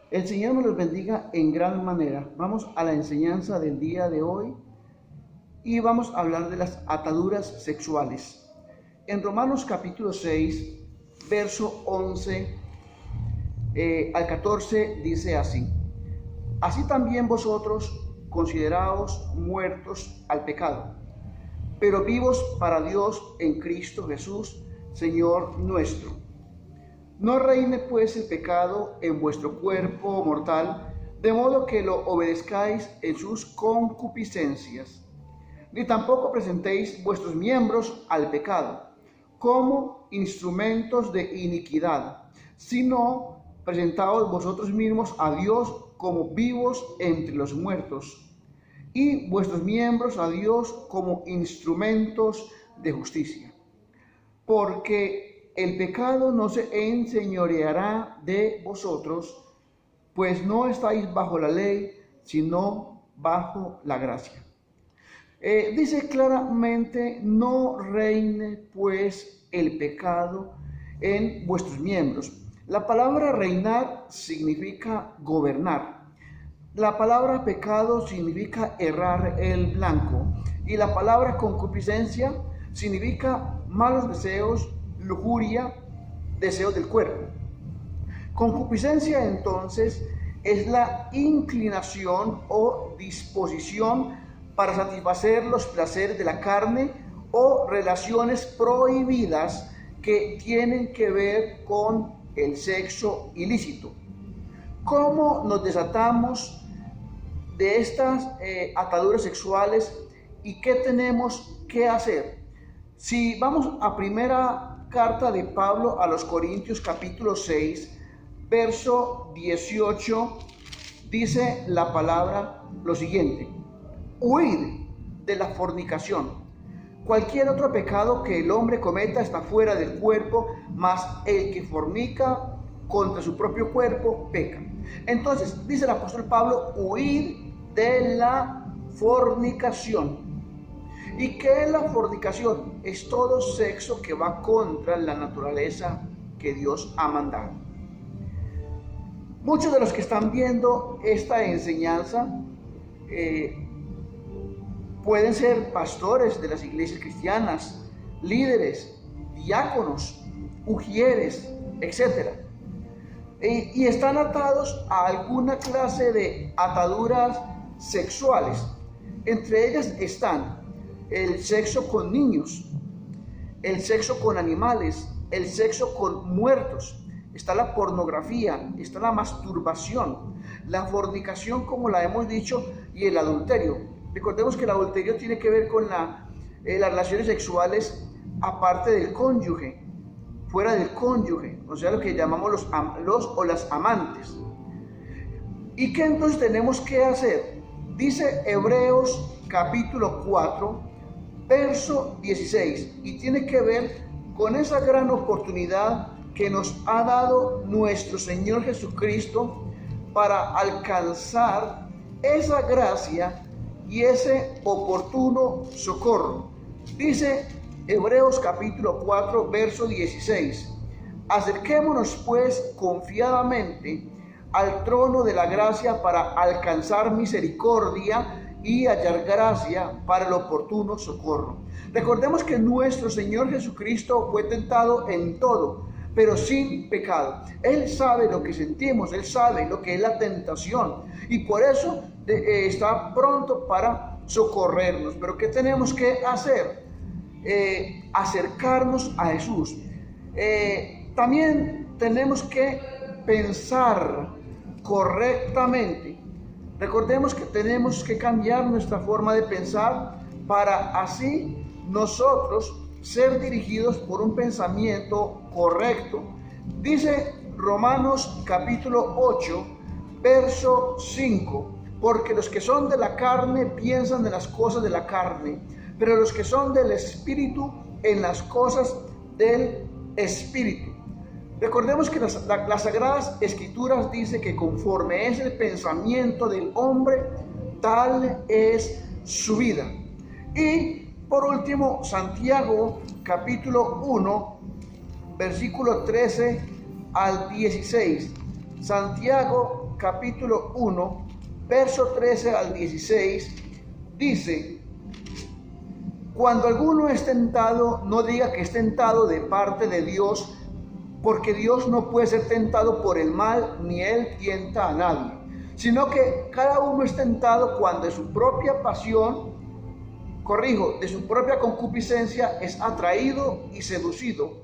El Señor me los bendiga en gran manera. Vamos a la enseñanza del día de hoy y vamos a hablar de las ataduras sexuales. En Romanos capítulo 6, verso 11 al 14 dice así: Así también vosotros consideraos muertos al pecado, pero vivos para Dios en Cristo Jesús, Señor nuestro. No reine pues el pecado en vuestro cuerpo mortal, de modo que lo obedezcáis en sus concupiscencias. Ni tampoco presentéis vuestros miembros al pecado como instrumentos de iniquidad, sino presentaos vosotros mismos a Dios como vivos entre los muertos, y vuestros miembros a Dios como instrumentos de justicia. Porque el pecado no se enseñoreará de vosotros, pues no estáis bajo la ley, sino bajo la gracia. Dice claramente: no reine pues el pecado en vuestros miembros. La palabra reinar significa gobernar. La palabra pecado significa errar el blanco. Y la palabra concupiscencia significa malos deseos, lujuria, deseos del cuerpo. Concupiscencia entonces es la inclinación o disposición para satisfacer los placeres de la carne o relaciones prohibidas que tienen que ver con el sexo ilícito. ¿Cómo nos desatamos de estas ataduras sexuales y qué tenemos que hacer? Si vamos a primera carta de Pablo a los Corintios capítulo 6, verso 18, dice la palabra lo siguiente: huid de la fornicación. Cualquier otro pecado que el hombre cometa está fuera del cuerpo, mas el que fornica contra su propio cuerpo peca. Entonces, dice el apóstol Pablo, huid de la fornicación. ¿Y qué es la fornicación? Es todo sexo que va contra la naturaleza que Dios ha mandado. Muchos de los que están viendo esta enseñanza pueden ser pastores de las iglesias cristianas, líderes, diáconos, ujieres, etc. Y están atados a alguna clase de ataduras sexuales. Entre ellas están el sexo con niños, el sexo con animales, el sexo con muertos. Está la pornografía, está la masturbación, la fornicación, como la hemos dicho, y el adulterio. Recordemos que el adulterio tiene que ver con las relaciones sexuales aparte del cónyuge, fuera del cónyuge, o sea, lo que llamamos los o las amantes. ¿Y qué entonces tenemos que hacer? Dice Hebreos capítulo 4, verso 16, y tiene que ver con esa gran oportunidad que nos ha dado nuestro Señor Jesucristo para alcanzar esa gracia y ese oportuno socorro. Dice Hebreos capítulo 4, verso 16: acerquémonos pues confiadamente al trono de la gracia para alcanzar misericordia y hallar gracia para el oportuno socorro. Recordemos que nuestro Señor Jesucristo fue tentado en todo, pero sin pecado. Él sabe lo que sentimos, Él sabe lo que es la tentación, y por eso está pronto para socorrernos. Pero ¿qué tenemos que hacer? Acercarnos a Jesús. También tenemos que pensar correctamente. Recordemos que tenemos que cambiar nuestra forma de pensar para así nosotros ser dirigidos por un pensamiento correcto. Dice Romanos capítulo 8, verso 5: porque los que son de la carne piensan en las cosas de la carne, pero los que son del Espíritu en las cosas del Espíritu. Recordemos que las Sagradas Escrituras dice que conforme es el pensamiento del hombre, tal es su vida. Y por último, Santiago capítulo 1, versículo 13 al 16. Santiago capítulo 1, verso 13 al 16, dice: cuando alguno es tentado, no diga que es tentado de parte de Dios, porque Dios no puede ser tentado por el mal, ni Él tienta a nadie, sino que cada uno es tentado cuando de su propia pasión, de su propia concupiscencia es atraído y seducido.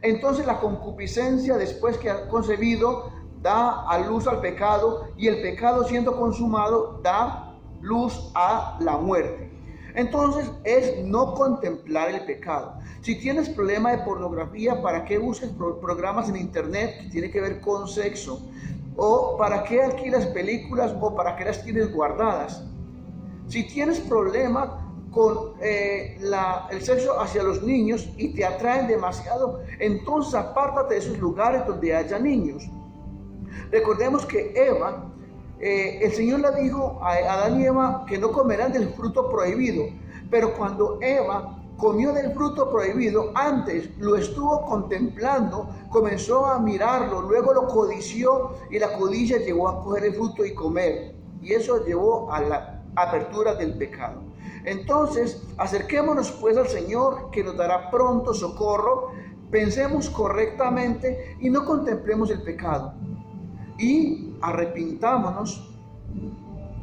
Entonces la concupiscencia, después que ha concebido, da a luz al pecado, y el pecado, siendo consumado, da luz a la muerte. Entonces es no contemplar el pecado. Si tienes problema de pornografía, ¿para qué buscas programas en internet que tienen que ver con sexo? ¿O para qué alquilas películas, o para qué las tienes guardadas? Si tienes problema con el sexo hacia los niños y te atraen demasiado, entonces apártate de esos lugares donde haya niños. Recordemos que Eva, el Señor le dijo a Adán y Eva que no comerán del fruto prohibido, pero cuando Eva comió del fruto prohibido, antes lo estuvo contemplando, comenzó a mirarlo, luego lo codició, y la codicia llevó a coger el fruto y comer, y eso llevó a la apertura del pecado. Entonces, acerquémonos pues al Señor, que nos dará pronto socorro. Pensemos correctamente y no contemplemos el pecado, y arrepintámonos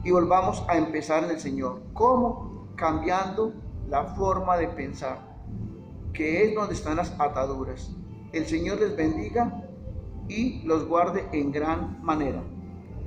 y volvamos a empezar en el Señor. ¿Cómo? Cambiando la forma de pensar, que es donde están las ataduras. El Señor les bendiga y los guarde en gran manera.